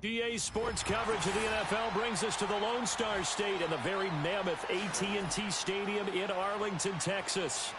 EA Sports coverage of the NFL brings us to the Lone Star State and the very mammoth AT&T Stadium in Arlington, Texas.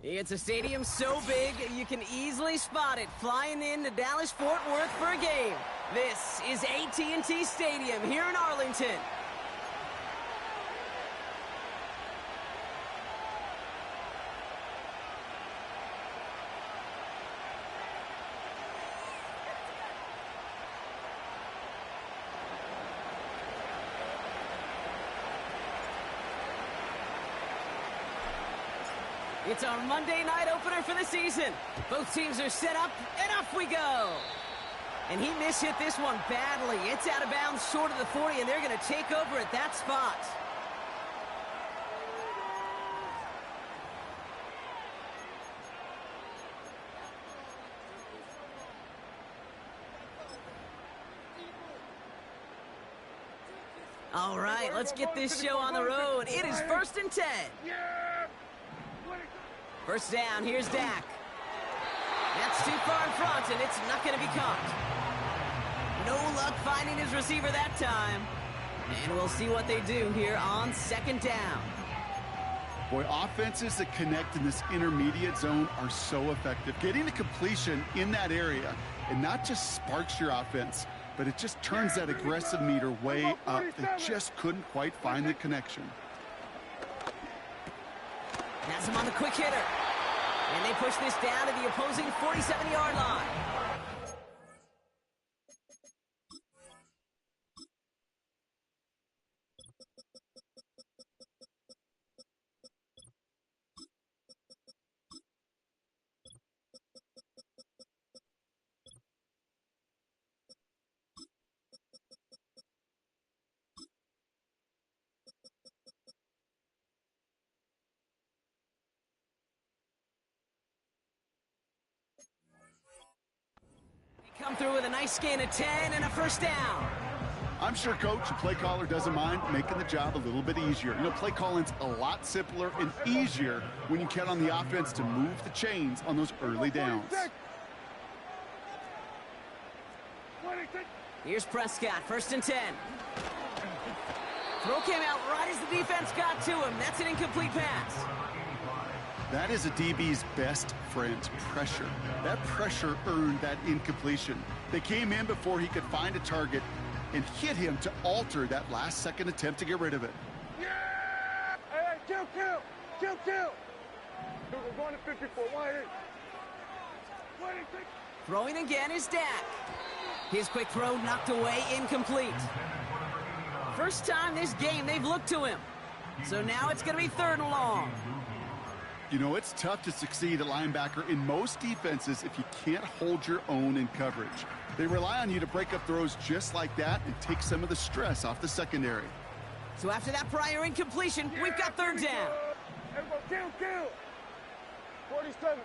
It's a stadium so big, you can easily spot it flying into Dallas-Fort Worth for a game. This is AT&T Stadium here in Arlington. It's our Monday night opener for the season. Both teams are set up, and off we go. And he mishit this one badly. It's out of bounds short of the 40, and they're going to take over at that spot. All right, let's get this show on the road. It is 1st and 10. First down, here's Dak. That's too far in front, and it's not going to be caught. No luck finding his receiver that time. And we'll see what they do here on 2nd down. Boy, offenses that connect in this intermediate zone are so effective. Getting the completion in that area, and not just sparks your offense, but it just turns that aggressive meter way up. They just couldn't quite find the connection. Has him on the quick hitter. And they push this down to the opposing 47-yard line. Come through with a nice gain of 10 and a first down. I'm sure coach and play caller doesn't mind making the job a little bit easier. You know, play calling's a lot simpler and easier when you count on the offense to move the chains on those early downs. Here's Prescott, 1st and 10. Throw came out right as the defense got to him. That's an incomplete pass. That is a DB's best friend, pressure. That pressure earned that incompletion. They came in before he could find a target and hit him to alter that last-second attempt to get rid of it. Yeah! Hey, kill! We're going to 54, wide in. Throwing again is Dak. His quick throw knocked away, incomplete. First time this game they've looked to him. So now it's going to be 3rd and long. You know, it's tough to succeed at linebacker in most defenses if you can't hold your own in coverage. They rely on you to break up throws just like that and take some of the stress off the secondary. So after that prior incompletion, we've got 3rd down. Everybody kill! 47.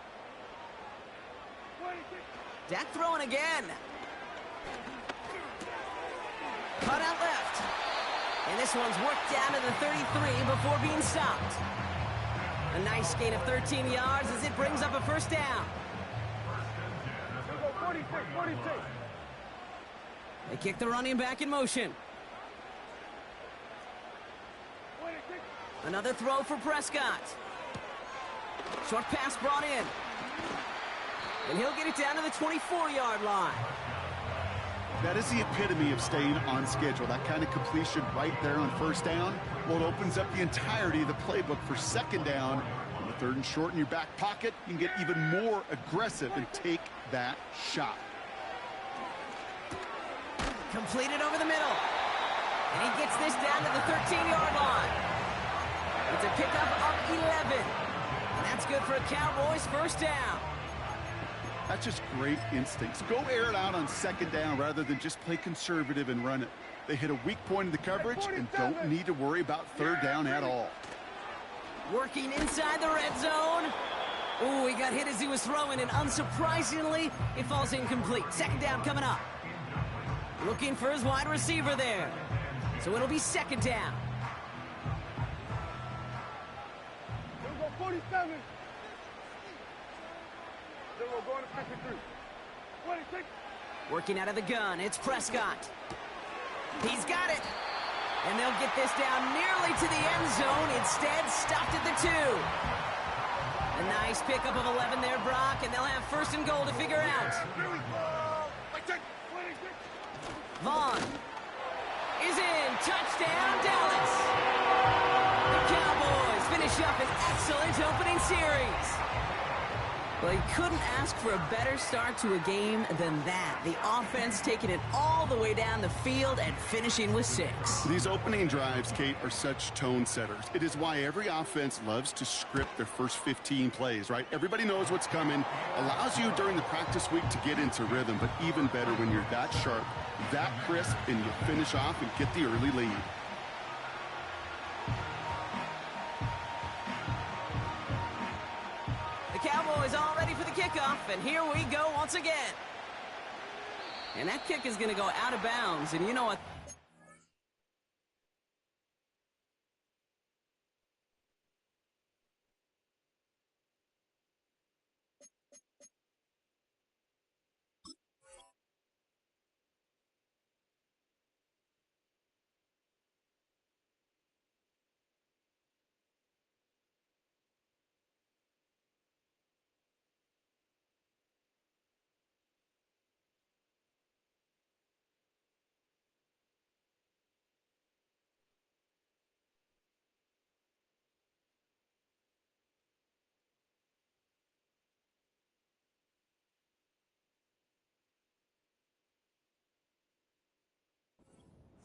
26. Dak throwing again. Cut out left. And this one's worked down to the 33 before being stopped. A nice gain of 13 yards as it brings up a first down. 46, 46. They kick the running back in motion. 26. Another throw for Prescott. Short pass brought in. And he'll get it down to the 24-yard line. That is the epitome of staying on schedule. That kind of completion right there on first down. Well, it opens up the entirety of the playbook for second down. On the third and short in your back pocket, you can get even more aggressive and take that shot. Completed over the middle. And he gets this down to the 13-yard line. It's a pickup of 11. And that's good for a Cowboys first down. That's just great instincts. Go air it out on second down rather than just play conservative and run it. They hit a weak point in the coverage and don't need to worry about third down at all. Working inside the red zone. Ooh, he got hit as he was throwing, and unsurprisingly, it falls incomplete. Second down coming up. Looking for his wide receiver there. So it'll be second down. Here we go, 47. Then we're going to 53. 26. Working out of the gun, it's Prescott. He's got it. And they'll get this down nearly to the end zone. Instead, stopped at the 2. A nice pickup of 11 there, Brock, and they'll have first and goal to figure out. Here we go. 26. Vaughn is in. Touchdown, Dallas. The Cowboys finish up an excellent opening series. Well, you couldn't ask for a better start to a game than that. The offense taking it all the way down the field and finishing with 6. These opening drives, Kate, are such tone setters. It is why every offense loves to script their first 15 plays, right? Everybody knows what's coming. Allows you during the practice week to get into rhythm, but even better when you're that sharp, that crisp, and you finish off and get the early lead. Cowboys all ready for the kickoff, and here we go once again. And that kick is going to go out of bounds, and you know what?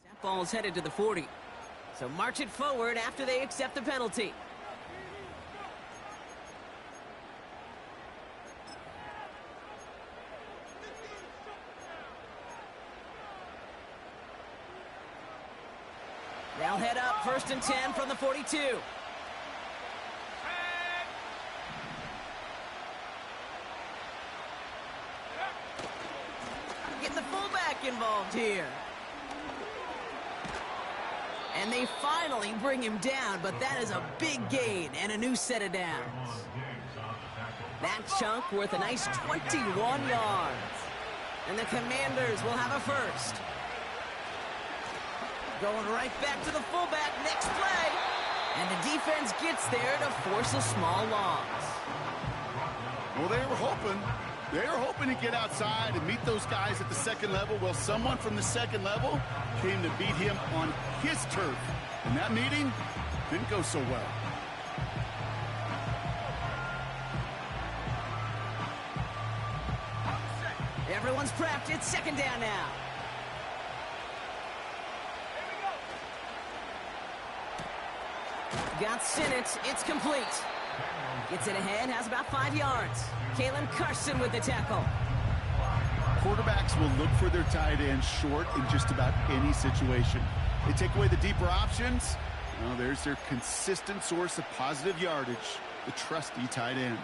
That ball's headed to the 40. So march it forward after they accept the penalty. They'll head up first and 10 from the 42. Getting the fullback involved here. And they finally bring him down, but that is a big gain and a new set of downs. That chunk worth a nice 21 yards. And the Commanders will have a first. Going right back to the fullback next play. And the defense gets there to force a small loss. Well, they were hoping. They were hoping to get outside and meet those guys at the second level. Well, someone from the second level came to beat him on his turf. And that meeting didn't go so well. Everyone's prepped. It's second down now. Got Sinnott. It's complete. Gets it ahead, has about 5 yards. Kalen Carson with the tackle. Quarterbacks will look for their tight end short in just about any situation. They take away the deeper options. Well, there's their consistent source of positive yardage, the trusty tight end.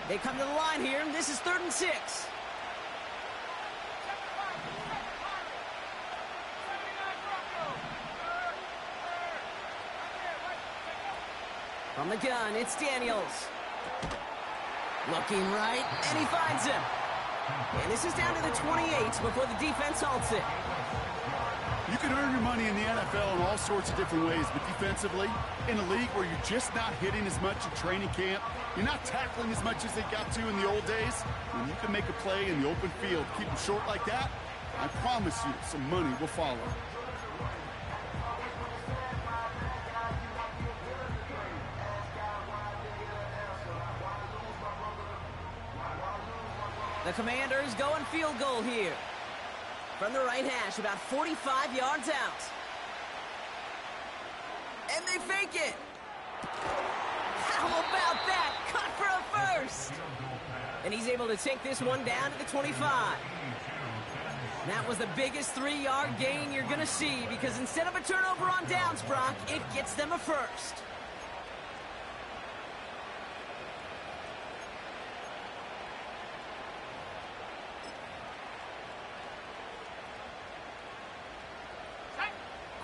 They come to the line here, and this is 3rd and 6. From the gun, it's Daniels. Looking right, and he finds him. And this is down to the 28 before the defense halts it. You can earn your money in the NFL in all sorts of different ways, but defensively, in a league where you're just not hitting as much in training camp, you're not tackling as much as they got to in the old days, when you can make a play in the open field, keep them short like that, I promise you some money will follow. The Commanders going field goal here. From the right hash, about 45 yards out. And they fake it. How about that? Cut for a first. And he's able to take this one down to the 25. That was the biggest 3-yard gain you're going to see because instead of a turnover on downs, Brock, it gets them a first.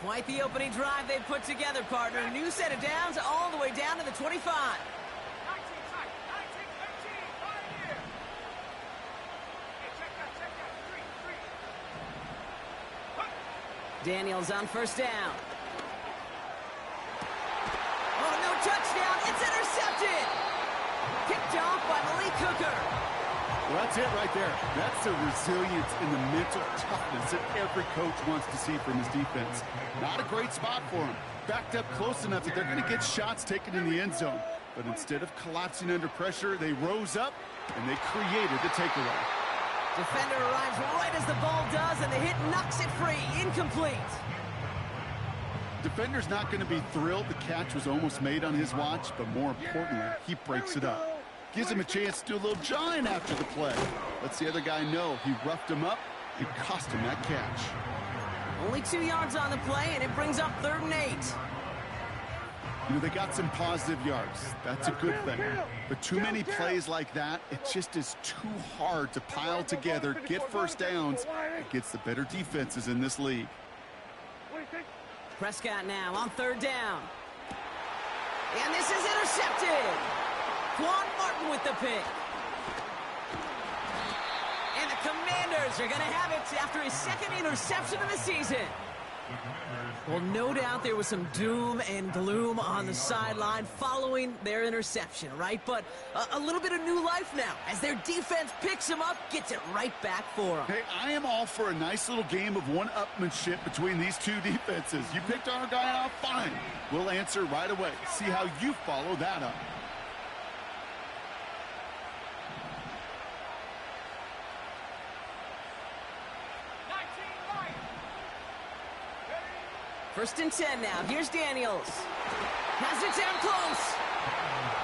Quite the opening drive they've put together, partner. New set of downs all the way down to the 25. Daniels on first down. Oh, no touchdown. It's intercepted. Picked off by Malik Hooker. Well, that's it right there. That's the resilience and the mental toughness that every coach wants to see from his defense. Not a great spot for him. Backed up close enough that they're going to get shots taken in the end zone. But instead of collapsing under pressure, they rose up and they created the takeaway. Defender arrives right as the ball does, and the hit knocks it free. Incomplete. Defender's not going to be thrilled the catch was almost made on his watch, but more importantly, he breaks it up. Gives him a chance to do a little jawing after the play. Lets the other guy know he roughed him up and cost him that catch. Only 2 yards on the play, and it brings up 3rd and 8. You know, they got some positive yards. That's a good thing. But too many plays like that, it just is too hard to pile together, get first downs against the better defenses in this league. Prescott now on 3rd down. And this is intercepted. Quan Martin with the pick. And the Commanders are going to have it after his 2nd interception of the season. Well, no doubt there was some doom and gloom on the sideline following their interception, right? But a little bit of new life now as their defense picks him up, gets it right back for them. Hey, I am all for a nice little game of one-upmanship between these two defenses. You picked our guy out, fine. We'll answer right away. See how you follow that up. First and 10 now. Here's Daniels. Has it down close.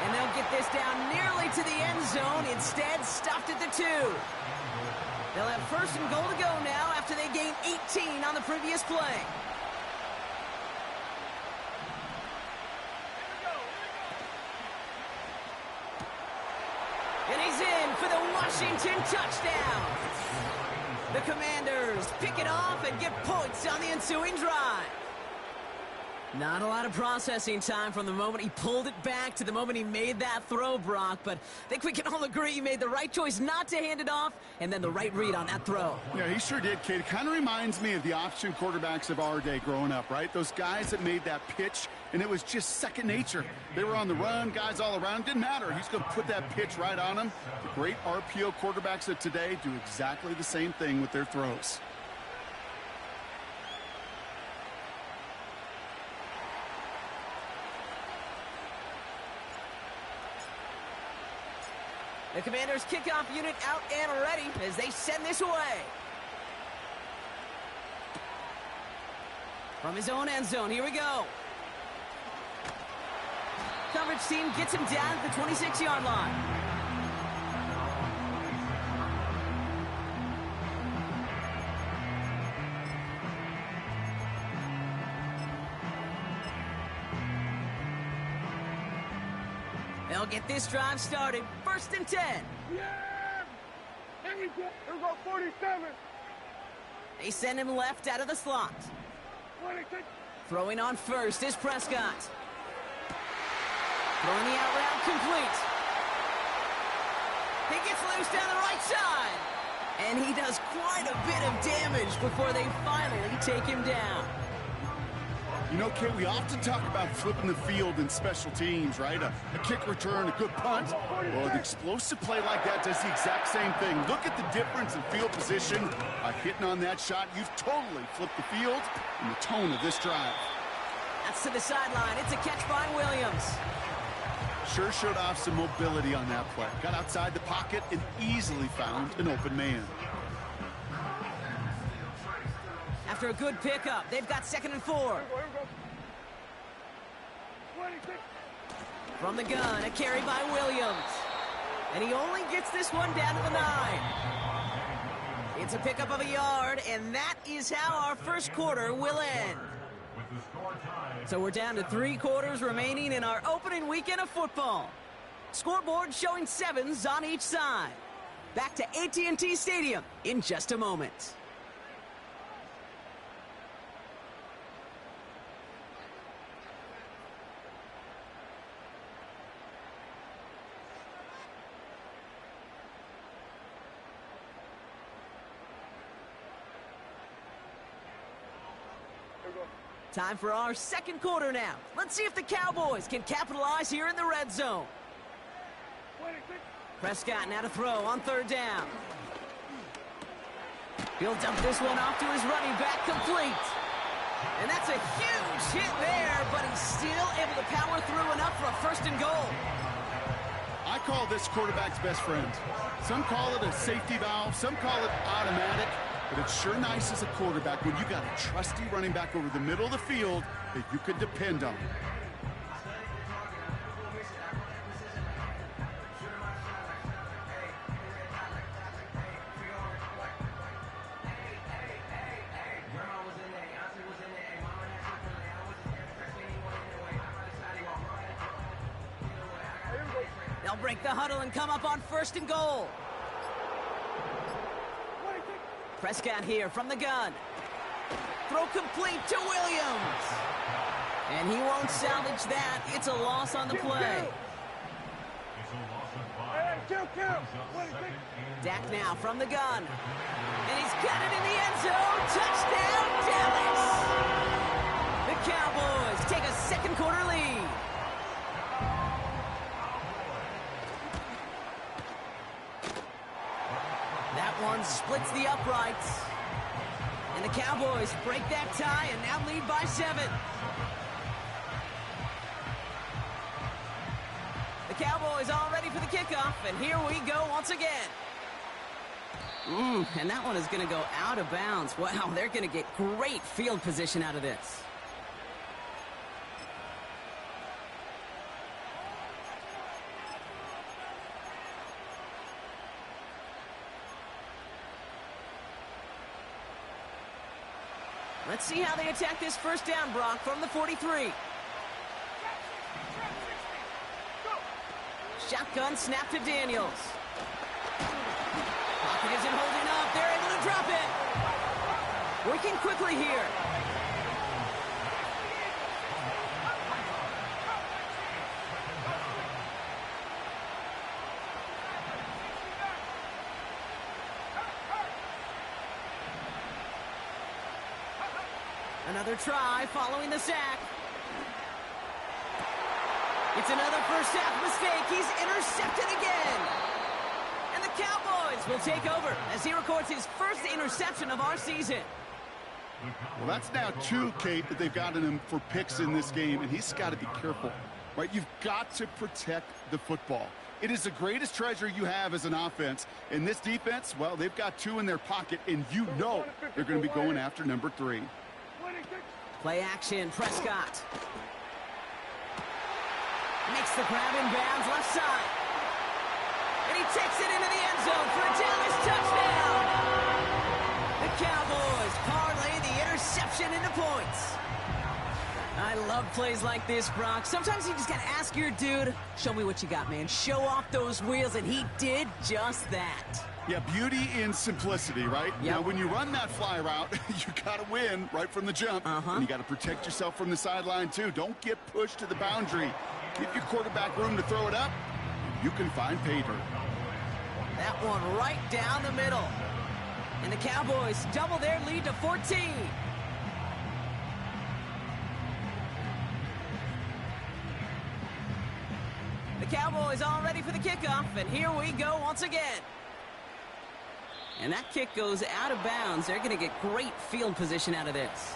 And they'll get this down nearly to the end zone. Instead, stopped at the 2. They'll have 1st and goal to go now after they gained 18 on the previous play. And he's in for the Washington touchdown. The Commanders pick it off and get points on the ensuing drive. Not a lot of processing time from the moment he pulled it back to the moment he made that throw, Brock. But I think we can all agree he made the right choice not to hand it off and then the right read on that throw. Yeah, he sure did, kid. It kind of reminds me of the option quarterbacks of our day growing up, right? Those guys that made that pitch, and it was just second nature. They were on the run, guys all around. Didn't matter. He's going to put that pitch right on him. The great RPO quarterbacks of today do exactly the same thing with their throws. The Commanders' kickoff unit out and ready as they send this away. From his own end zone, here we go. Coverage team gets him down at the 26-yard line. They'll get this drive started. 1st and 10. Yeah! Here we go, 47. They send him left out of the slot. 26. Throwing on first is Prescott. Throwing the out route complete. He gets loose down the right side. And he does quite a bit of damage before they finally take him down. You know, Kate, we often talk about flipping the field in special teams, right? A kick return, a good punt. Well, an explosive play like that does the exact same thing. Look at the difference in field position. By hitting on that shot, you've totally flipped the field and the tone of this drive. That's to the sideline. It's a catch by Williams. Sure showed off some mobility on that play. Got outside the pocket and easily found an open man. After a good pickup, they've got 2nd and 4. From the gun, a carry by Williams. And he only gets this one down to the 9. It's a pickup of a yard, and that is how our first quarter will end. So we're down to 3 quarters remaining in our opening weekend of football. Scoreboard showing 7s on each side. Back to AT&T Stadium in just a moment. Time for our second quarter now. Let's see if the Cowboys can capitalize here in the red zone. Prescott now to throw on 3rd down. He'll dump this one off to his running back, complete. And that's a huge hit there, but he's still able to power through enough for a 1st and goal. I call this quarterback's best friend. Some call it a safety valve, some call it automatic. But it's sure nice as a quarterback when you got a trusty running back over the middle of the field that you can depend on. They'll break the huddle and come up on 1st and goal. Prescott here from the gun. Throw complete to Williams. And he won't salvage that. It's a loss on the play. Dak now from the gun. And he's got it in the end zone. Touchdown, Dallas! The Cowboys take a second quarter lead. That one splits the uprights. And the Cowboys break that tie and now lead by 7. The Cowboys all ready for the kickoff, and here we go once again. And that one is going to go out of bounds. Wow, they're going to get great field position out of this. Let's see how they attack this 1st down, Brock, from the 43. Shotgun snap to Daniels. Pocket isn't holding up. They're able to drop it. Working quickly here. Another try following the sack. It's another first half mistake. He's intercepted again. And the Cowboys will take over as he records his first interception of our season. Well, that's now 2, Kate, that they've gotten him for picks in this game, and he's got to be careful, right? You've got to protect the football. It is the greatest treasure you have as an offense. And this defense, well, they've got 2 in their pocket, and you know they're going to be going after number 3. Play action, Prescott. Makes the grab in bounds left side. And he takes it into the end zone for a Dallas touchdown. The Cowboys parlay the interception into points. I love plays like this, Brock. Sometimes you just got to ask your dude, show me what you got, man. Show off those wheels, and he did just that. Yeah, beauty in simplicity, right? Yep. Now, when you run that fly route, you got to win right from the jump. And you got to protect yourself from the sideline, too. Don't get pushed to the boundary. Give your quarterback room to throw it up, and you can find pay dirt. That one right down the middle. And the Cowboys double their lead to 14. The Cowboys all ready for the kickoff, and here we go once again. And that kick goes out of bounds. They're going to get great field position out of this.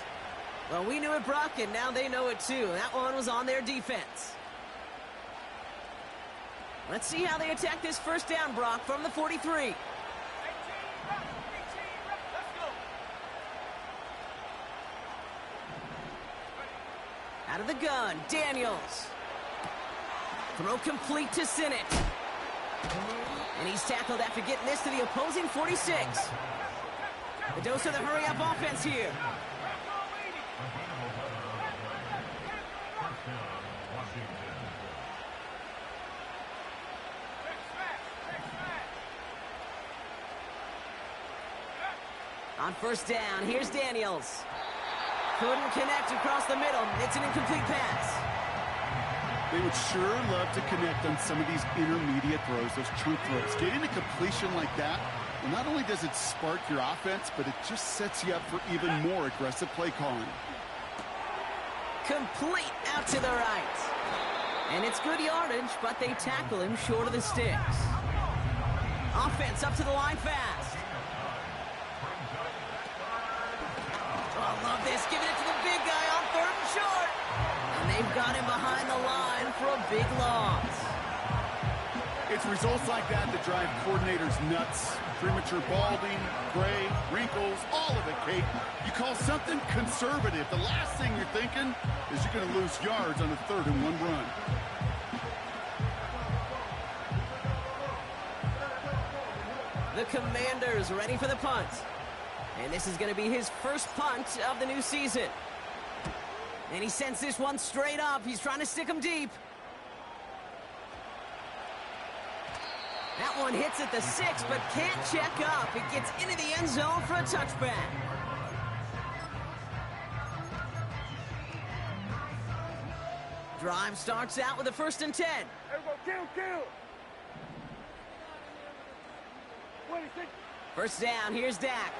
Well, we knew it, Brock, and now they know it too. That one was on their defense. Let's see how they attack this first down, Brock, from the 43. Out of the gun, Daniels. Throw complete to Sinnott. And he's tackled after getting this to the opposing 46. The dose of the hurry-up offense here. On first down, here's Daniels. Couldn't connect across the middle. It's an incomplete pass. They would sure love to connect on some of these intermediate throws, those chunk throws. Getting a completion like that, well, not only does it spark your offense, but it just sets you up for even more aggressive play calling. Complete out to the right. And it's good yardage, but they tackle him short of the sticks. Offense up to the line fast. Oh, love this. Giving it to the big guy on third and short. And they've got him behind the line for a big loss. It's results like that that drive coordinators nuts. Premature balding, gray, wrinkles, all of it, Kate. You call something conservative. The last thing you're thinking is you're going to lose yards on a 3rd and 1 run. The Commanders ready for the punt. And this is going to be his first punt of the new season. And he sends this one straight up. He's trying to stick him deep. That one hits at the 6, but can't check up. It gets into the end zone for a touchback. Drive starts out with a 1st and 10. There we go, kill. 26. First down, here's Dak.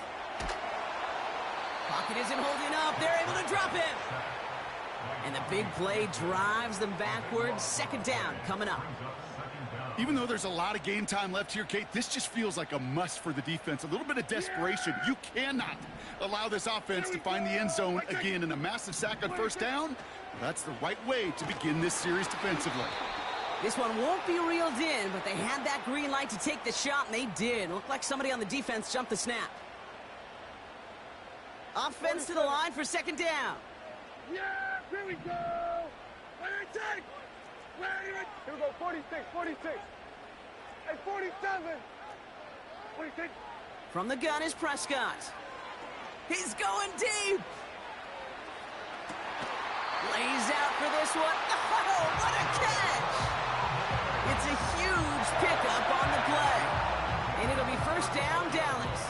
Pocket isn't holding up. They're able to drop him. And the big play drives them backwards. 2nd down coming up. Even though there's a lot of game time left here, Kate, this just feels like a must for the defense. A little bit of desperation. You cannot allow this offense to find the end zone again. In a massive sack on 1st down, that's the right way to begin this series defensively. This one won't be reeled in, but they had that green light to take the shot, and they did. Looked like somebody on the defense jumped the snap. Offense to the line for 2nd down. Yeah, here we go. Here we go, 46. And 47. 46. From the gun is Prescott. He's going deep. Lays out for this one. Oh, what a catch. It's a huge pickup on the play. And it'll be 1st down, Dallas.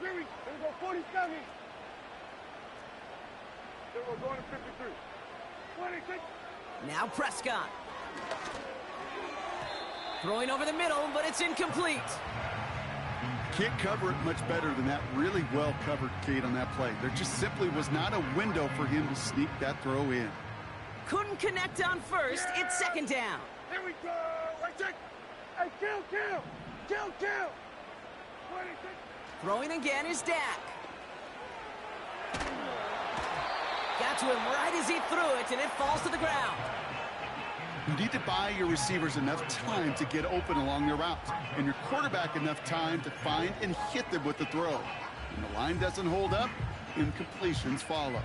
Here we go, 47. Here we go, going to 53. 26. Now Prescott. Throwing over the middle, but it's incomplete. Can't cover it much better than that. Really well covered, Kate, on that play. There just simply was not a window for him to sneak that throw in. Couldn't connect on 1st. It's 2nd down. Here we go. Right check. Hey, kill. 26. Throwing again is Dak. Got to him right as he threw it, and it falls to the ground. You need to buy your receivers enough time to get open along their routes, and your quarterback enough time to find and hit them with the throw. When the line doesn't hold up, incompletions follow.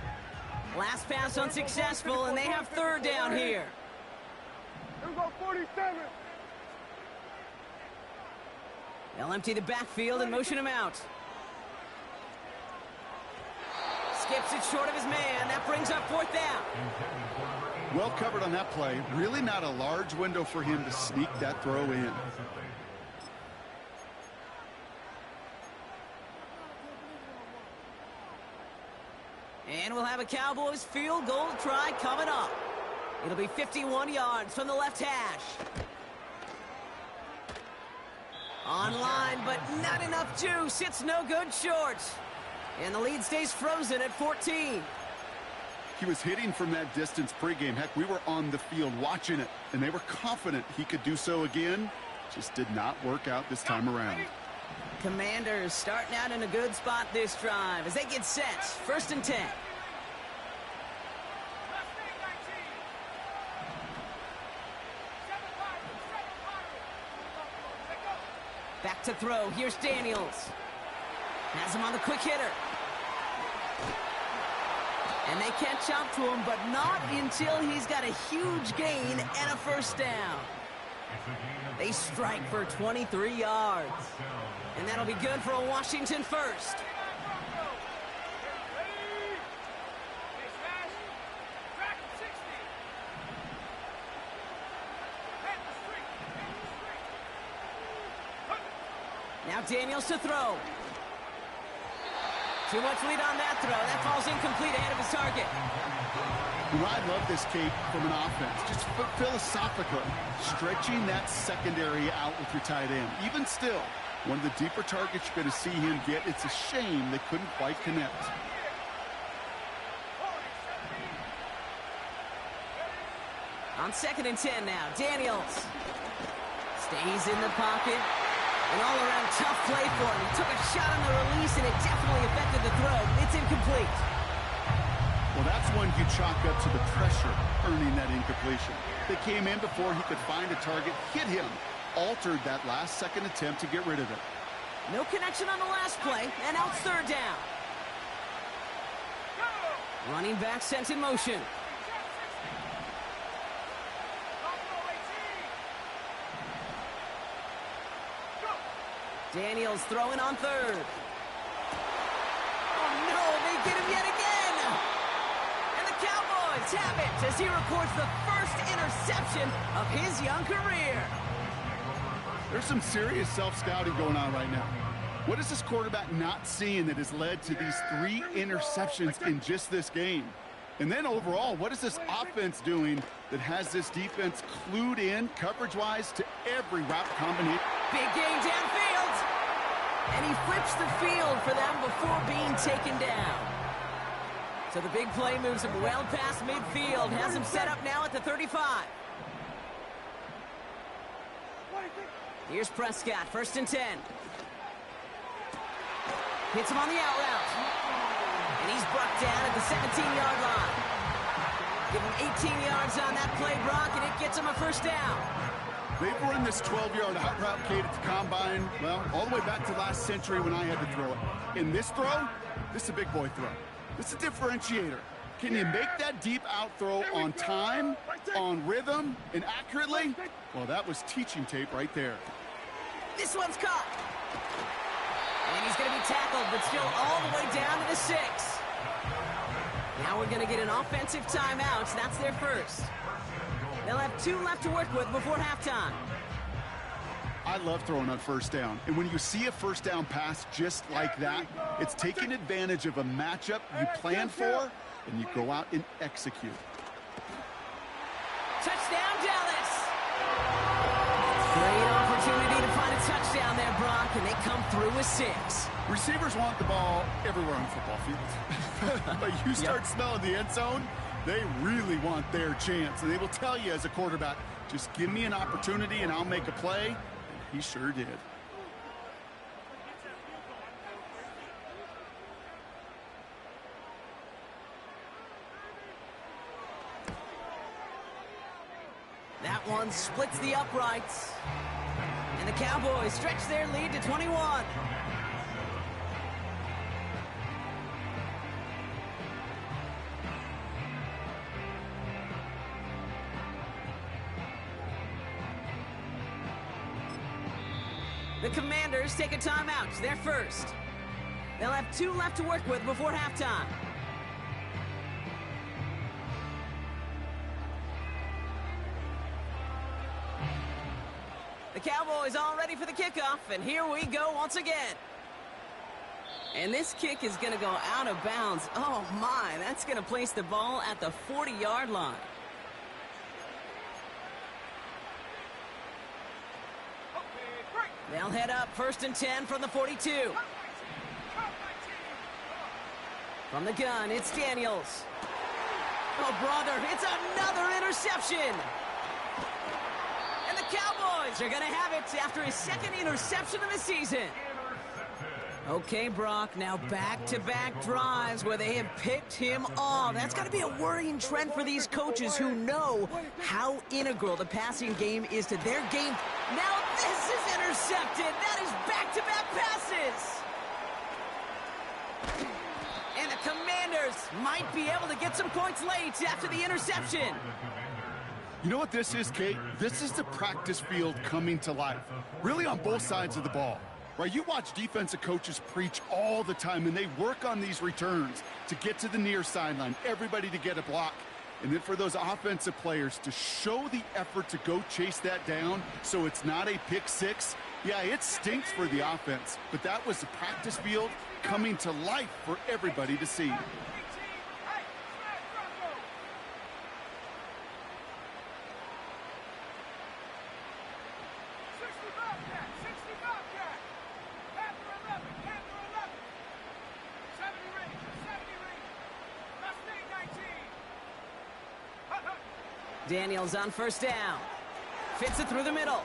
Last pass unsuccessful, and they have 3rd down here. Here we go, 47. They'll empty the backfield and motion him out. Skips it short of his man. That brings up 4th down. Well covered on that play. Really not a large window for him to sneak that throw in. And we'll have a Cowboys field goal try coming up. It'll be 51 yards from the left hash. Online, but not enough juice. It's no good short. And the lead stays frozen at 14. He was hitting from that distance pregame. Heck, we were on the field watching it, and they were confident he could do so again. Just did not work out this time around. Commanders starting out in a good spot this drive as they get set. 1st and 10. Back to throw. Here's Daniels. Has him on the quick hitter. And they catch up to him, but not until he's got a huge gain and a first down. They strike for 23 yards. And that'll be good for a Washington first. Now Daniels to throw. Too much lead on that throw. That falls incomplete ahead of his target. Well, I love this, Kate, from an offense. Just philosophically, stretching that secondary out with your tight end. Even still, one of the deeper targets you're going to see him get. It's a shame they couldn't quite connect. On 2nd and 10 now, Daniels stays in the pocket. An all-around tough play for him. He took a shot on the release, and it definitely affected the throw. It's incomplete. Well, that's one you chalk up to the pressure earning that incompletion. They came in before he could find a target, hit him, altered that last-second attempt to get rid of it. No connection on the last play, and now it's 3rd down. Running back sent in motion. Daniels throwing on 3rd. Oh, no, they get him yet again. And the Cowboys have it as he records the first interception of his young career. There's some serious self-scouting going on right now. What is this quarterback not seeing that has led to these 3 interceptions in just this game? And then overall, what is this offense doing that has this defense clued in coverage-wise to every route combination? Big game downfield. And he flips the field for them before being taken down. So the big play moves him well past midfield. Has him set up now at the 35. Here's Prescott, 1st and 10. Hits him on the out route. And he's brought down at the 17-yard line. Give him 18 yards on that play, Brock, and it gets him a first down. They've run this 12-yard out route, Kate, at the combine, well, all the way back to last century when I had to throw it. In this throw, this is a big boy throw. This is a differentiator. Can you make that deep out throw on time, on rhythm, and accurately? Well, that was teaching tape right there. This one's caught. And he's going to be tackled, but still all the way down to the 6. Now we're going to get an offensive timeout. So that's their first. They'll have 2 left to work with before halftime. I love throwing on first down. And when you see a first down pass just like that, it's taking advantage of a matchup you plan for, and you go out and execute. Touchdown, Dallas! Great opportunity to find a touchdown there, Brock, and they come through with 6. Receivers want the ball everywhere on the football field. But you start smelling the end zone, they really want their chance. And they will tell you as a quarterback, just give me an opportunity and I'll make a play. And he sure did. That one splits the uprights. And the Cowboys stretch their lead to 21. The Commanders take a timeout. They're first. They'll have 2 left to work with before halftime. The Cowboys all ready for the kickoff, and here we go once again. And this kick is going to go out of bounds. Oh, my. That's going to place the ball at the 40-yard line. They'll head up 1st and 10 from the 42. From the gun, it's Daniels. Oh, brother, it's another interception. And the Cowboys are going to have it after his 2nd interception of the season. Okay, Brock, now back-to-back drives where they have picked him off. That's got to be a worrying trend for these coaches who know how integral the passing game is to their game. Now this is intercepted. That is back-to-back passes. And the Commanders might be able to get some points late after the interception. You know what this is, Kate? This is the practice field coming to life, really on both sides of the ball. Right, you watch defensive coaches preach all the time, and they work on these returns to get to the near sideline, everybody to get a block. And then for those offensive players to show the effort to go chase that down so it's not a pick six, yeah, it stinks for the offense. But that was the practice field coming to life for everybody to see. Daniels on 1st down. Fits it through the middle.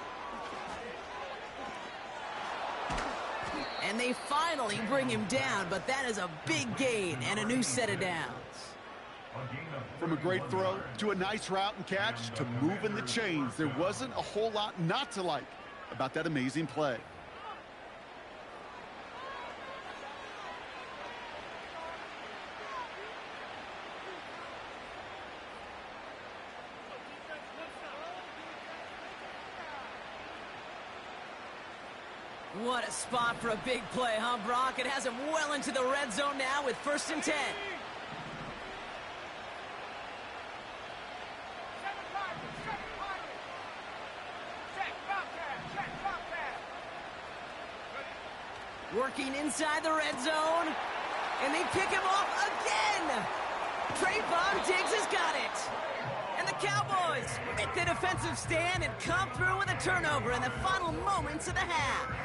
And they finally bring him down, but that is a big gain and a new set of downs. From a great throw to a nice route and catch to moving the chains, there wasn't a whole lot not to like about that amazing play. What a spot for a big play, huh, Brock? It has him well into the red zone now with 1st and 10. Working inside the red zone, and they pick him off again. Trayvon Diggs has got it. And the Cowboys make the defensive stand and come through with a turnover in the final moments of the half.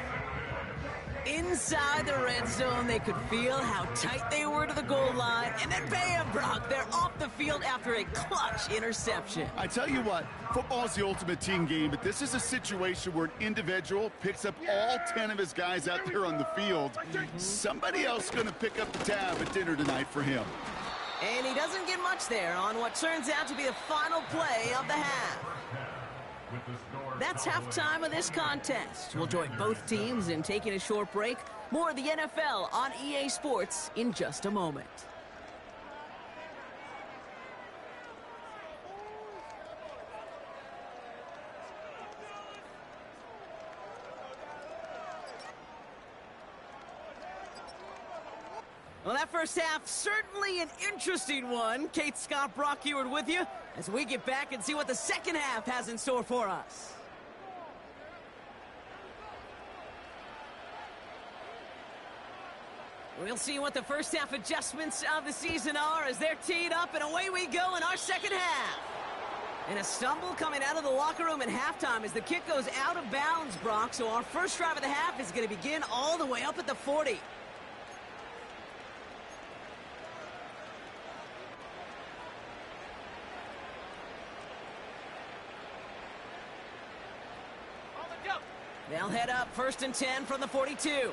Inside the red zone, they could feel how tight they were to the goal line, and then bam, Brock, they're off the field after a clutch interception. I tell you what, football is the ultimate team game, but this is a situation where an individual picks up all 10 of his guys out there on the field. Somebody else is going to pick up the tab at dinner tonight for him. And he doesn't get much there on what turns out to be the final play of the half. That's halftime of this contest. We'll join both teams in taking a short break. More of the NFL on EA Sports in just a moment. Well, that first half, certainly an interesting one. Kate, Scott, Brock Eward with you as we get back and see what the second half has in store for us. We'll see what the first half adjustments of the season are as they're teed up, and away we go in our second half. And a stumble coming out of the locker room at halftime as the kick goes out of bounds, Brock. So our first drive of the half is going to begin all the way up at the 40. They'll head up 1st and 10 from the 42.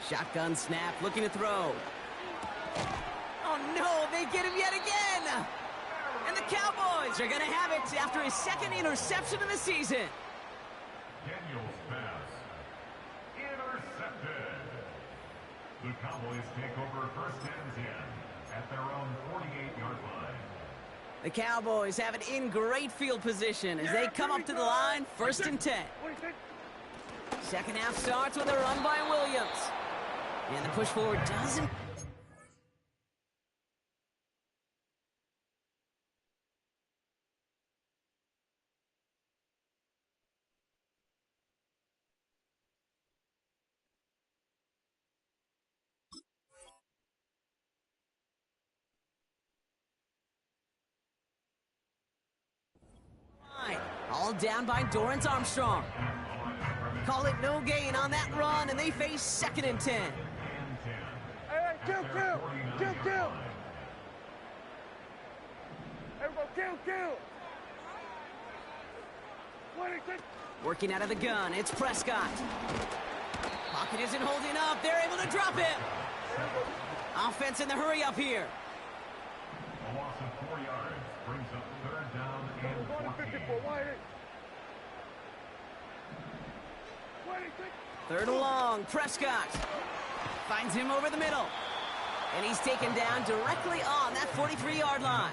Shotgun snap, looking to throw. Oh no, they get him yet again! And the Cowboys are gonna have it after his 2nd interception of the season. Daniels pass. Intercepted. The Cowboys take over 1st and 10 at their own 48-yard line. The Cowboys have it in great field position as they come up to the line, 1st and 10. Second half starts with a run by Williams. And the push forward doesn't Ball down by Dorrance Armstrong. Call it no gain on that run, and they face 2nd and 10. Hey, kill! Kill! Working out of the gun, it's Prescott. Pocket isn't holding up. They're able to drop him. Offense in the hurry up here. A loss of 4 yards brings up 3rd down and 14. 3rd and long, Prescott finds him over the middle. And he's taken down directly on that 43-yard line.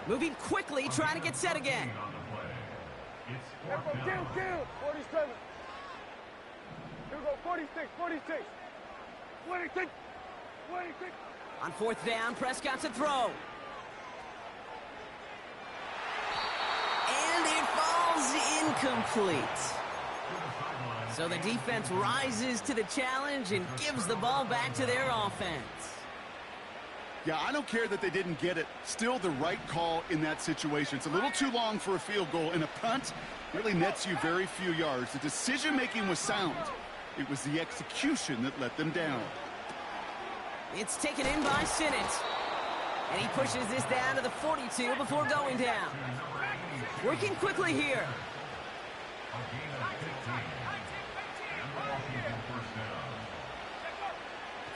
Moving quickly, trying to get set again. Kill! 47. Here we go, 46. 26. On 4th down, Prescott's a throw. And it falls incomplete. So the defense rises to the challenge and gives the ball back to their offense. Yeah, I don't care that they didn't get it. Still the right call in that situation. It's a little too long for a field goal, and a punt really nets you very few yards. The decision-making was sound. It was the execution that let them down. It's taken in by Sinnott. And he pushes this down to the 42 before going down. Working quickly here.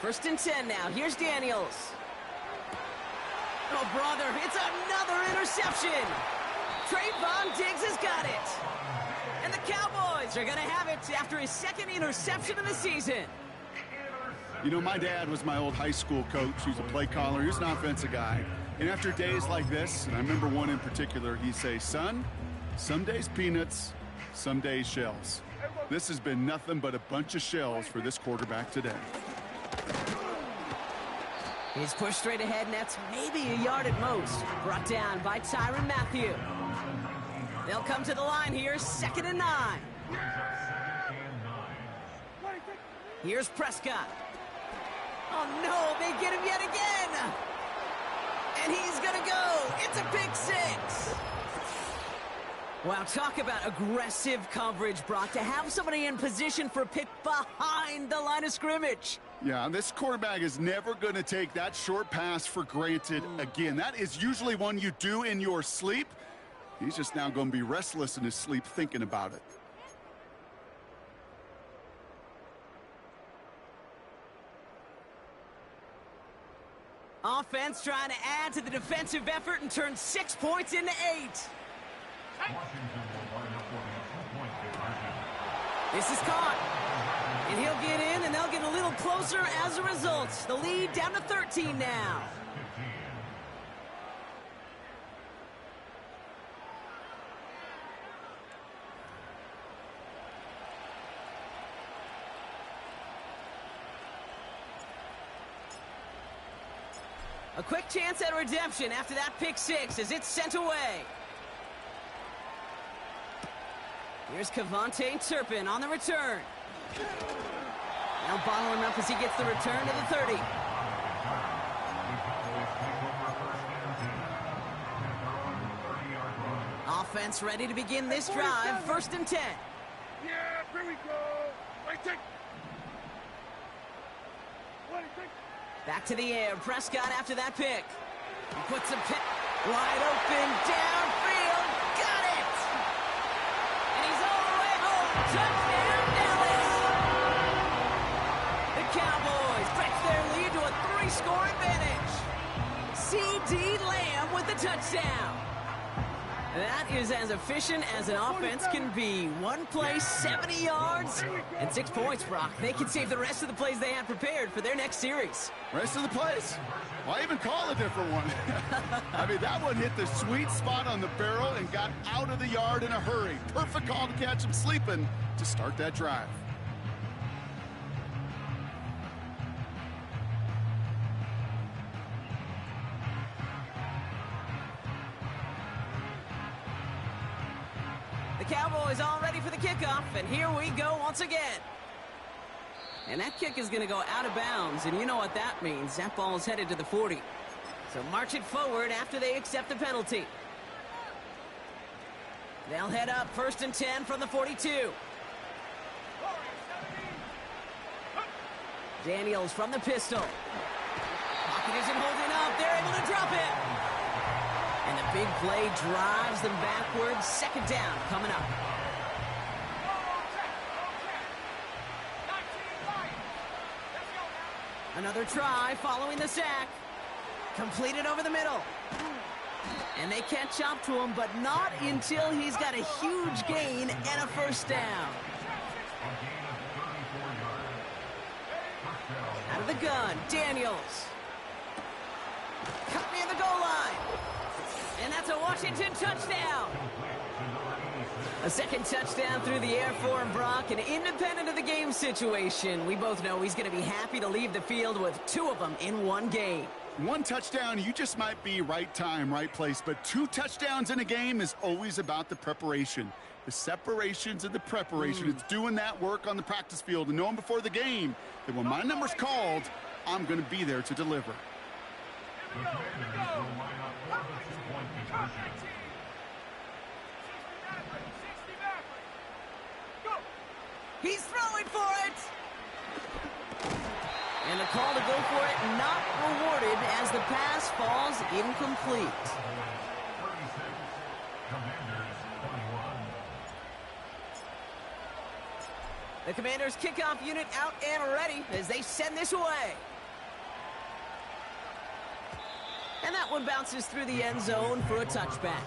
1st and 10 now. Here's Daniels. Oh, brother, it's another interception. Trayvon Diggs has got it. And the Cowboys are going to have it after his 2nd interception of the season. You know, my dad was my old high school coach. He was a play caller. He was an offensive guy. And after days like this, and I remember one in particular, he'd say, son, some days peanuts, some days shells. This has been nothing but a bunch of shells for this quarterback today. He's pushed straight ahead, and that's maybe a yard at most. Brought down by Tyrann Mathieu. They'll come to the line here, 2nd and 9. Here's Prescott. Oh, no, they get him yet again. And he's going to go. It's a pick 6. Wow, talk about aggressive coverage, Brock, to have somebody in position for a pick behind the line of scrimmage. Yeah, this quarterback is never going to take that short pass for granted again. That is usually one you do in your sleep. He's just now going to be restless in his sleep thinking about it. Offense trying to add to the defensive effort and turn 6 points into 8. This is caught. And he'll get in, and they'll get a little closer as a result. The lead down to 13 now. A quick chance at redemption after that pick 6 as it's sent away. Here's Kevontae Turpin on the return. Now bottle him up as he gets the return to the 30. Offense ready to begin this drive. 1st and 10. Yeah, here we go. Right, take. Back to the air. Prescott after that pick. He puts a pick wide open downfield. Got it! And he's all the way home. Touchdown, Dallas! The Cowboys stretch their lead to a 3-score advantage. C.D. Lamb with the touchdown. That is as efficient as an offense can be. One play, 70 yards, and 6 points, Brock. They can save the rest of the plays they had prepared for their next series. Rest of the plays? Why even call a different one? I mean, that one hit the sweet spot on the barrel and got out of the yard in a hurry. Perfect call to catch him sleeping to start that drive. Cowboys all ready for the kickoff, and here we go once again. And that kick is going to go out of bounds, and you know what that means. That ball is headed to the 40. So march it forward after they accept the penalty. They'll head up 1st and 10 from the 42. Daniels from the pistol. Pocket isn't holding up. They're able to drop it. And the big play drives them backwards. 2nd down coming up. Another try following the sack. Completed over the middle. And they catch up to him, but not until he's got a huge gain and a 1st down. Out of the gun, Daniels. Cut near the goal line. And that's a Washington touchdown. A 2nd touchdown through the air for him, Brock. And independent of the game situation, we both know he's going to be happy to leave the field with 2 of them in one game. 1 touchdown, you just might be right time, right place. But 2 touchdowns in a game is always about the preparation. The separations and the preparation. It's doing that work on the practice field and knowing before the game that when my number's called, I'm going to be there to deliver. He's throwing for it. And the call to go for it not rewarded as the pass falls incomplete. The Commanders' kickoff unit out and ready as they send this away. And that one bounces through the end zone for a touchback.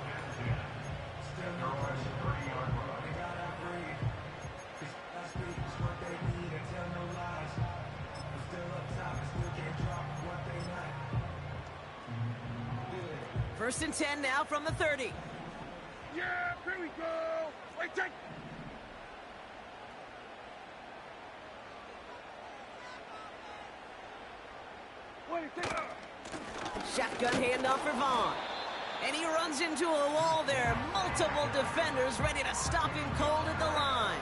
First and 10 now from the 30. Yeah, here we go. Wait, take. Wait, take. Shotgun handoff for Vaughn. And he runs into a wall there. Multiple defenders ready to stop him cold at the line.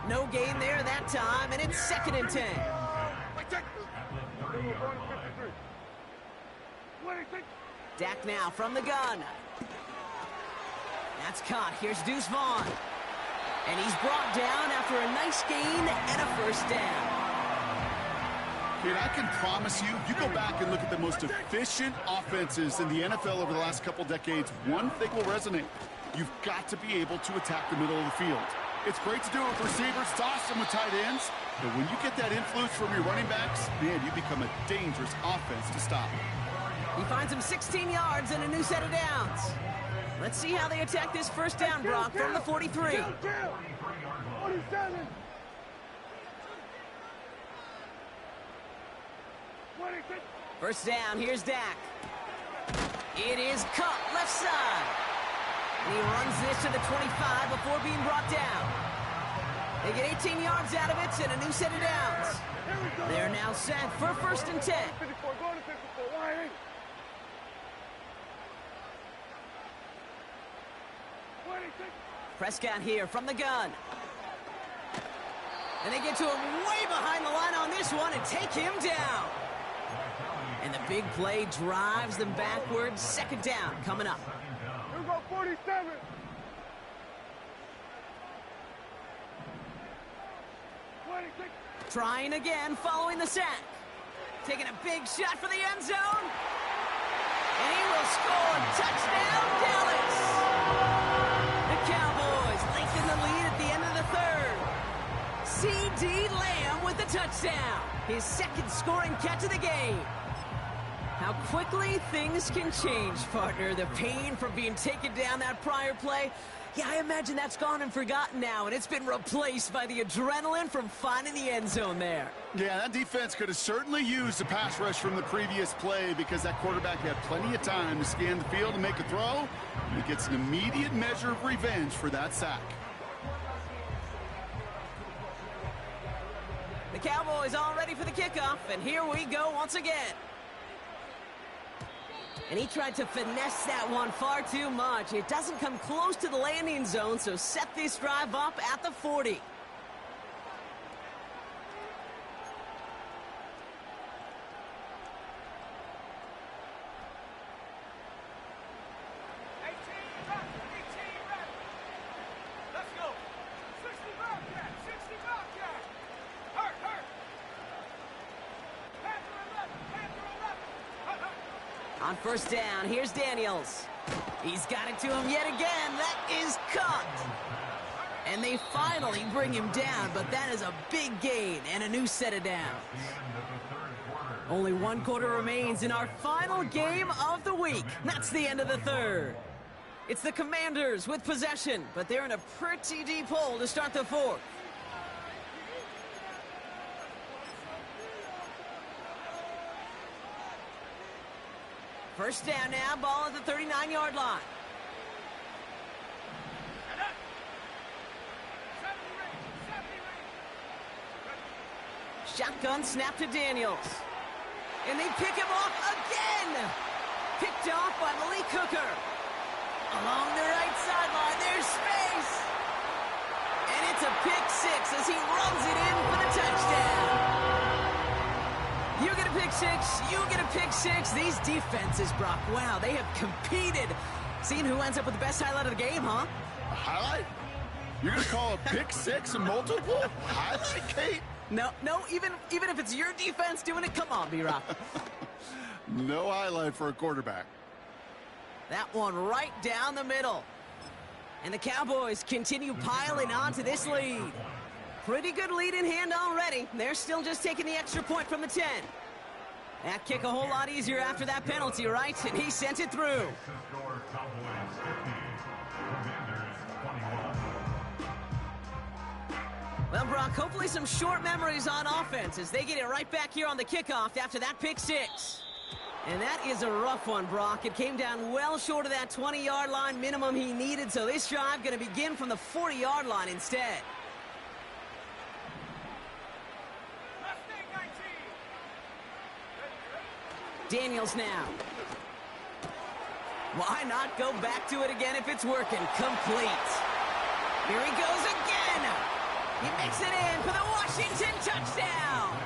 No gain there that time, and it's 2nd and 10. Wait, take. Wait, take. Dak now from the gun. That's caught. Here's Deuce Vaughn. And he's brought down after a nice gain and a 1st down. Kid, I can promise you, you go back and look at the most efficient offenses in the NFL over the last couple decades, one thing will resonate. You've got to be able to attack the middle of the field. It's great to do it with receivers, it's awesome with tight ends, but when you get that influence from your running backs, man, you become a dangerous offense to stop. He finds him 16 yards and a new set of downs. Let's see how they attack this 1st down, Brock, from the 43. 47. 26. 1st down, here's Dak. It is cut left side. And he runs this to the 25 before being brought down. They get 18 yards out of it and a new set of downs. They're now set for 1st and 10. 54, go to 54. Why ain't? 26. Prescott here from the gun. And they get to him way behind the line on this one and take him down. And the big play drives them backwards. 2nd down coming up. Here we go, 47. 26. Trying again following the sack. Taking a big shot for the end zone. And he will score. Touchdown, Dallas. The Cowboys lengthen the lead at the end of the 3rd. C.D. Lamb with the touchdown. His 2nd scoring catch of the game. How quickly things can change, partner. The pain from being taken down that prior play, yeah, I imagine that's gone and forgotten now, and it's been replaced by the adrenaline from finding the end zone there. Yeah, that defense could have certainly used a pass rush from the previous play because that quarterback had plenty of time to scan the field and make a throw. And he gets an immediate measure of revenge for that sack. The Cowboys all ready for the kickoff, and here we go once again. And he tried to finesse that one far too much. It doesn't come close to the landing zone, so set this drive up at the 40. On first down, here's Daniels. He's got it to him yet again. That is caught. And they finally bring him down, but that is a big gain and a new set of downs. Only one quarter remains in our final game of the week. That's the end of the third. It's the Commanders with possession, but they're in a pretty deep hole to start the fourth. First down now, ball at the 39-yard line. Shotgun snap to Daniels. And they pick him off again. Picked off by Malik Hooker. Along the right sideline, there's space. And it's a pick six as he runs it in for the touchdown. You get a pick six, you get a pick six. These defenses, Brock, wow, they have competed. Seeing who ends up with the best highlight of the game, huh? A highlight? You're going to call a pick six a multiple highlight, Kate? No, even if it's your defense doing it, come on, B-Rock. No highlight for a quarterback. That one right down the middle. And the Cowboys continue piling on to this lead. Pretty good lead in hand already. They're still just taking the extra point from the 10. That kick a whole lot easier after that penalty, right? And he sent it through. Well, Brock, hopefully some short memories on offense as they get it right back here on the kickoff after that pick six. And that is a rough one, Brock. It came down well short of that 20-yard line minimum he needed, so this drive going to begin from the 40-yard line instead. Daniels now. Why not go back to it again if it's working? Complete. Here he goes again. He makes it in for the Washington touchdown.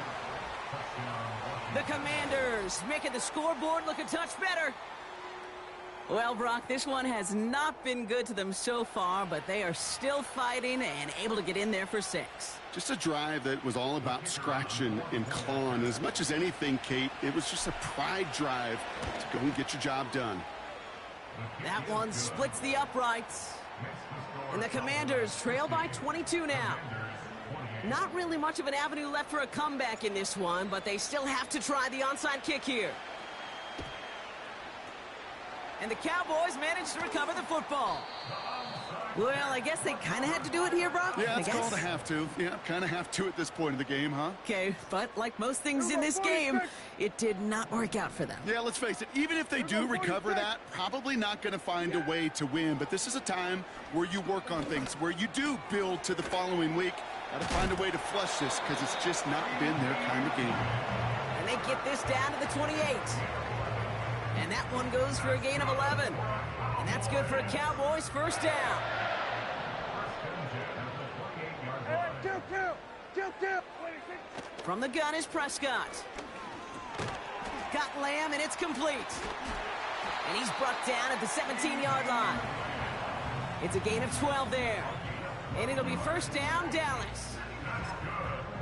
The Commanders making the scoreboard look a touch better. Well, Brock, this one has not been good to them so far, but they are still fighting and able to get in there for six. Just a drive that was all about scratching and clawing. As much as anything, Kate, it was just a pride drive to go and get your job done. That one splits the uprights. And the Commanders trail by 22 now. Not really much of an avenue left for a comeback in this one, but they still have to try the onside kick here. And the Cowboys managed to recover the football. Well, I guess they kind of had to do it here, Brock. Yeah, it's called a have to. Yeah, kind of have to at this point of the game, huh? Okay, but like most things in this game, it did not work out for them. Yeah, let's face it, even if they do recover that, probably not going to find a way to win. But this is a time where you work on things, where you do build to the following week. Got to find a way to flush this because it's just not been their kind of game. And they get this down to the 28. And that one goes for a gain of 11. And that's good for a Cowboys first down. From the gun is Prescott. Got Lamb, and it's complete. And he's brought down at the 17-yard line. It's a gain of 12 there. And it'll be first down, Dallas.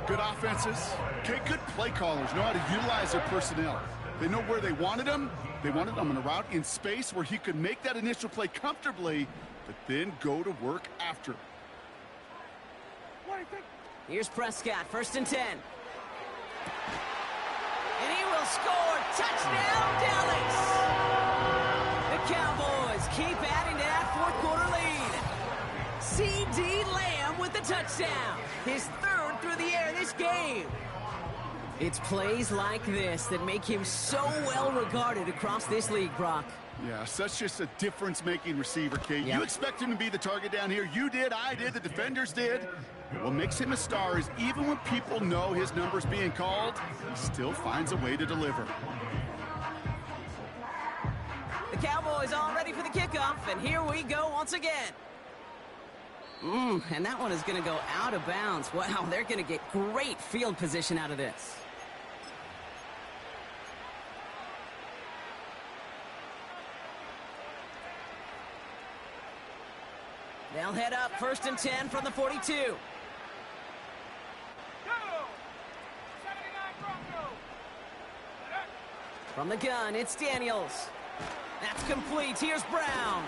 Good offenses. Okay, good play callers know how to utilize their personnel. They know where they wanted them. They wanted them on a route in space where he could make that initial play comfortably, but then go to work after. Here's Prescott, first and 10. And he will score. Touchdown, Dallas! The Cowboys keep adding to that fourth quarter lead. C.D. Lamb with the touchdown. His third through the air this game. It's plays like this that make him so well regarded across this league, Brock. Yeah, such just a difference-making receiver, Kate. Yep. You expect him to be the target down here. You did, I did, the defenders did. But what makes him a star is even when people know his number's being called, he still finds a way to deliver. The Cowboys all ready for the kickoff, and here we go once again. And that one is going to go out of bounds. Wow, they're going to get great field position out of this. They'll head up first and 10 from the 42. From the gun, it's Daniels. That's complete. Here's Brown.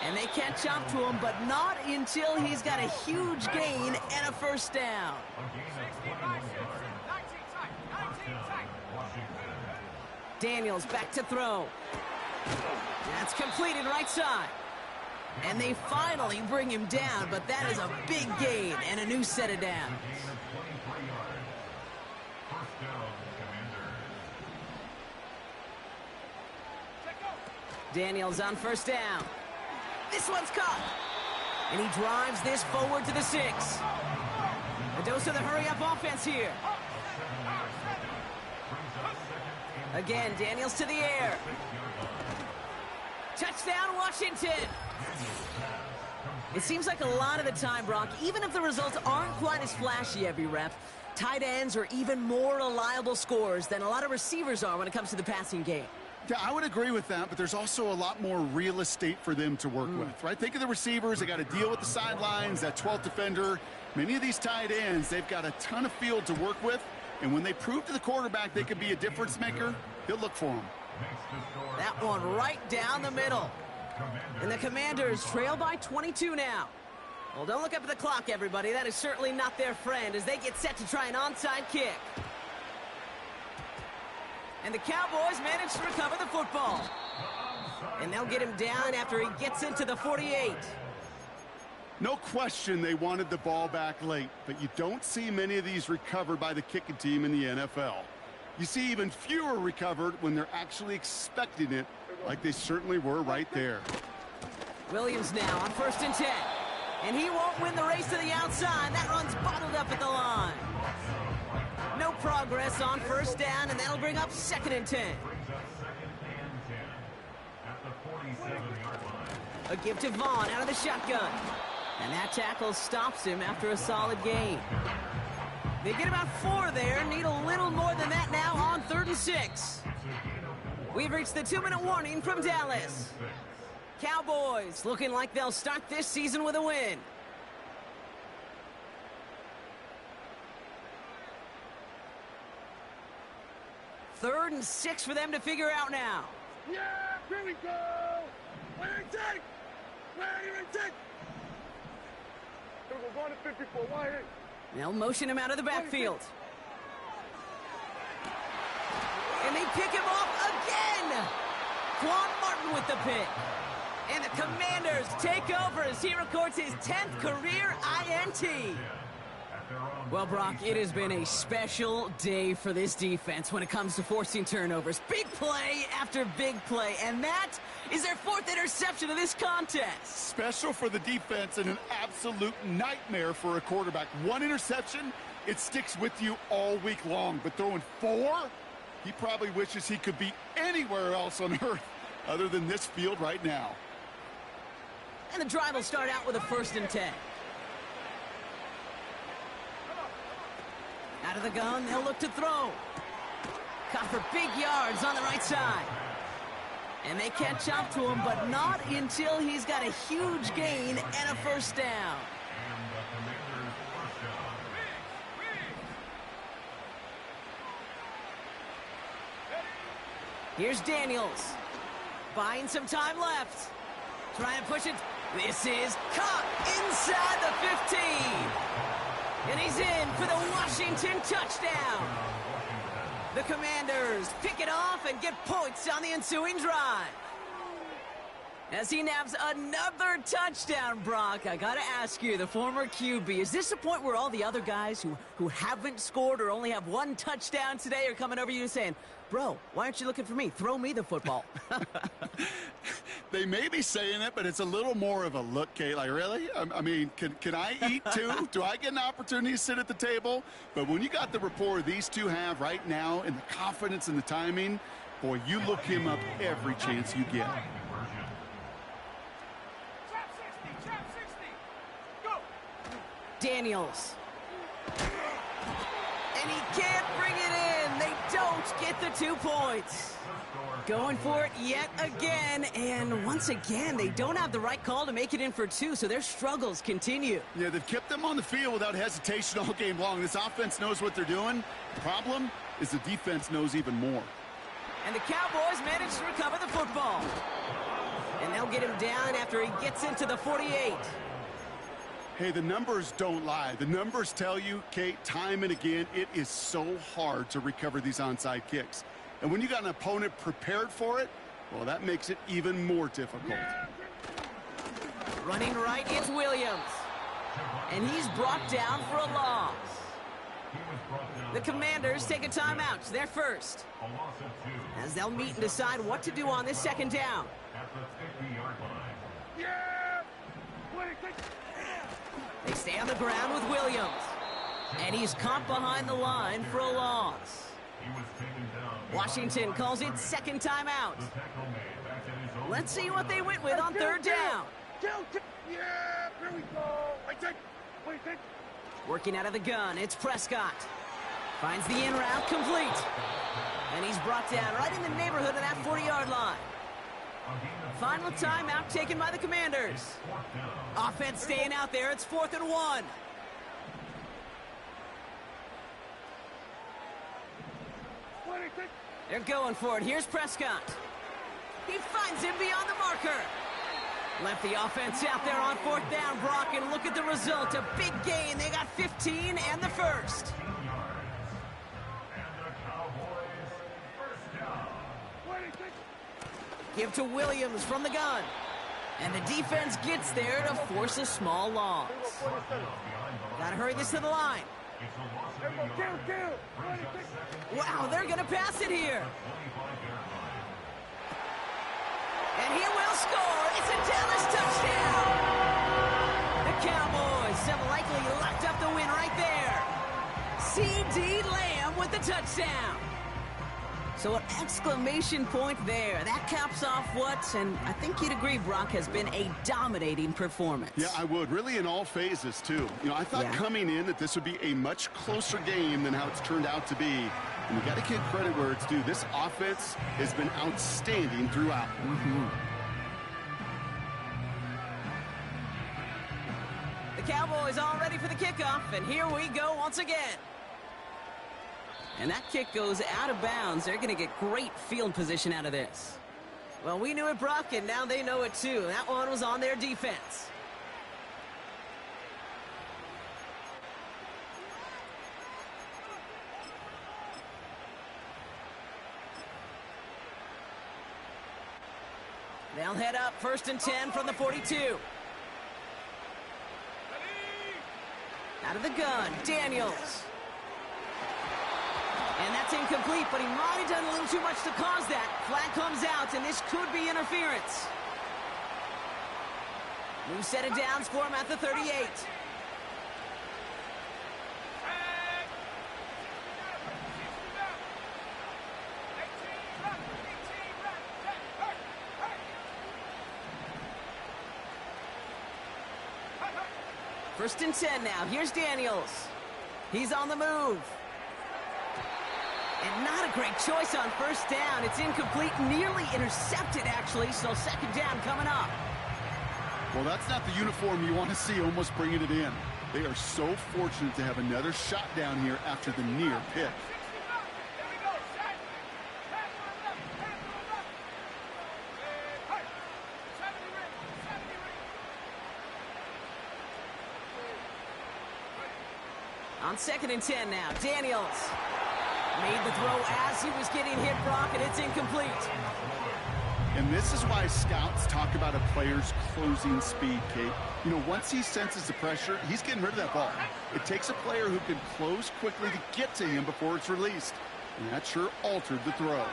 And they can't jump to him, but not until he's got a huge gain and a first down. Daniels back to throw. That's completed right side. And they finally bring him down, but that is a big gain and a new set of downs. Daniels on first down. This one's caught. And he drives this forward to the 6. A dose of the hurry-up offense here. Again, Daniels to the air. Touchdown, Washington. It seems like a lot of the time, Brock, even if the results aren't quite as flashy every rep, tight ends are even more reliable scorers than a lot of receivers are when it comes to the passing game. Yeah, I would agree with that, but there's also a lot more real estate for them to work with, right? Think of the receivers. They got to deal with the sidelines, that 12th defender. Many of these tight ends, they've got a ton of field to work with, and when they prove to the quarterback they could be a difference maker, he'll look for them. That one right down the middle. And the Commanders trail by 22 now. Well, don't look up at the clock, everybody. That is certainly not their friend as they get set to try an onside kick. And the Cowboys manage to recover the football. And they'll get him down after he gets into the 48. No question they wanted the ball back late, but you don't see many of these recovered by the kicking team in the NFL. You see even fewer recovered when they're actually expecting it, like they certainly were right there. Williams now on 1st and 10. And he won't win the race to the outside. That run's bottled up at the line. No progress on first down, and that'll bring up 2nd and 10. A give to Vaughn out of the shotgun. And that tackle stops him after a solid gain. They get about 4 there, need a little more than that now on 3rd and 6. We've reached the 2-minute warning from Dallas. Cowboys looking like they'll start this season with a win. Third and 6 for them to figure out now. Yeah, here we go. Where you take? Where you take? Here we go, 154. Wire. They'll motion him out of the backfield. And they pick him off again. Quan Martin with the pick. And the Commanders take over as he records his 10th career INT. Well, Brock, it has been a special day for this defense when it comes to forcing turnovers. Big play after big play, and that is their 4th interception of this contest. Special for the defense and an absolute nightmare for a quarterback. 1 interception, it sticks with you all week long, but throwing 4, he probably wishes he could be anywhere else on earth other than this field right now. And the drive will start out with a 1st and 10. Out of the gun, they'll look to throw. Caught for big yards on the right side. And they catch up to him, but not until he's got a huge gain and a first down. Here's Daniels. Buying some time left. Trying to push it. This is caught inside the 15. And he's in for the Washington touchdown. The Commanders pick it off and get points on the ensuing drive. As he nabs another touchdown, Brock, I got to ask you, the former QB, is this a point where all the other guys who haven't scored or only have 1 touchdown today are coming over you saying, bro, why aren't you looking for me? Throw me the football. They may be saying it, but it's a little more of a look, Kate. Like, really? I mean, can I eat too? Do I get an opportunity to sit at the table? But when you got the rapport these two have right now and the confidence and the timing, boy, you look him up every chance you get. Daniels. And he can't bring it in. They don't get the 2 points. Going for it yet again, and once again, they don't have the right call to make it in for 2, so their struggles continue. Yeah, they've kept them on the field without hesitation all game long. This offense knows what they're doing. The problem is the defense knows even more. And the Cowboys manage to recover the football. And they'll get him down after he gets into the 48. Hey, the numbers don't lie. The numbers tell you, Kate, time and again, it is so hard to recover these onside kicks. And when you got an opponent prepared for it, well, that makes it even more difficult. Running right, it's Williams. And he's brought down for a loss. The Commanders take a timeout. They're first. As they'll meet and decide what to do on this second down. They stay on the ground with Williams. And he's caught behind the line for a loss. Washington calls it second timeout. Let's see what they went with on third down. Yeah, here we go. Working out of the gun, it's Prescott. Finds the in route complete. And he's brought down right in the neighborhood of that 40-yard line. Final timeout taken by the Commanders. Offense staying out there. It's 4th and 1. They're going for it. Here's Prescott. He finds him beyond the marker. Left the offense out there on 4th down, Brock, and look at the result. A big gain. They got 15 and the first. Give to Williams from the gun. And the defense gets there to force a small loss. Gotta hurry this to the line. Wow, they're gonna pass it here. And he will score. It's a Dallas touchdown. The Cowboys have likely locked up the win right there. C.D. Lamb with the touchdown. So an exclamation point there. That caps off what, and I think you'd agree, Brock, has been a dominating performance. Yeah, I would. Really in all phases, too. You know, I thought coming in that this would be a much closer game than how it's turned out to be. And you got to give credit where it's due. This offense has been outstanding throughout. The Cowboys all ready for the kickoff, and here we go once again. And that kick goes out of bounds. They're going to get great field position out of this. Well, we knew it, Brock, and now they know it too. That one was on their defense. They'll head up 1st and 10 from the 42. Out of the gun, Daniels. And that's incomplete, but he might have done a little too much to cause that. Flag comes out, and this could be interference. New set of downs for him at the 38. First and 10 now. Here's Daniels. He's on the move. And not a great choice on first down. It's incomplete, nearly intercepted, actually, so second down coming up. Well, that's not the uniform you want to see almost bringing it in. They are so fortunate to have another shot down here after the near pick. On 2nd and 10 now, Daniels. Made the throw as he was getting hit, Brock, and it's incomplete. And this is why scouts talk about a player's closing speed, Kate. You know, once he senses the pressure, he's getting rid of that ball. It takes a player who can close quickly to get to him before it's released. And that sure altered the throw.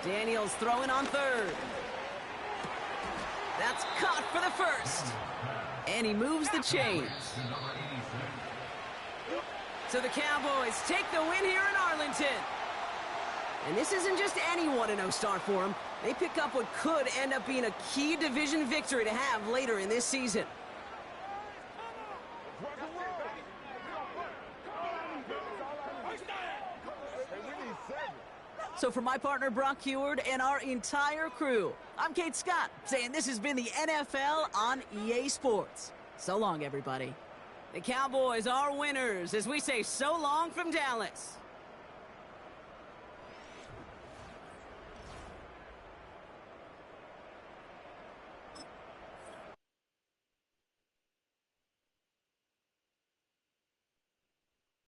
Daniels throwing on 3rd. That's caught for the first. And he moves the chains. So the Cowboys take the win here in Arlington. And this isn't just any 1-0 start for them. They pick up what could end up being a key division victory to have later in this season. So for my partner, Brock Heward, and our entire crew, I'm Kate Scott, saying this has been the NFL on EA Sports. So long, everybody. The Cowboys are winners as we say so long from Dallas.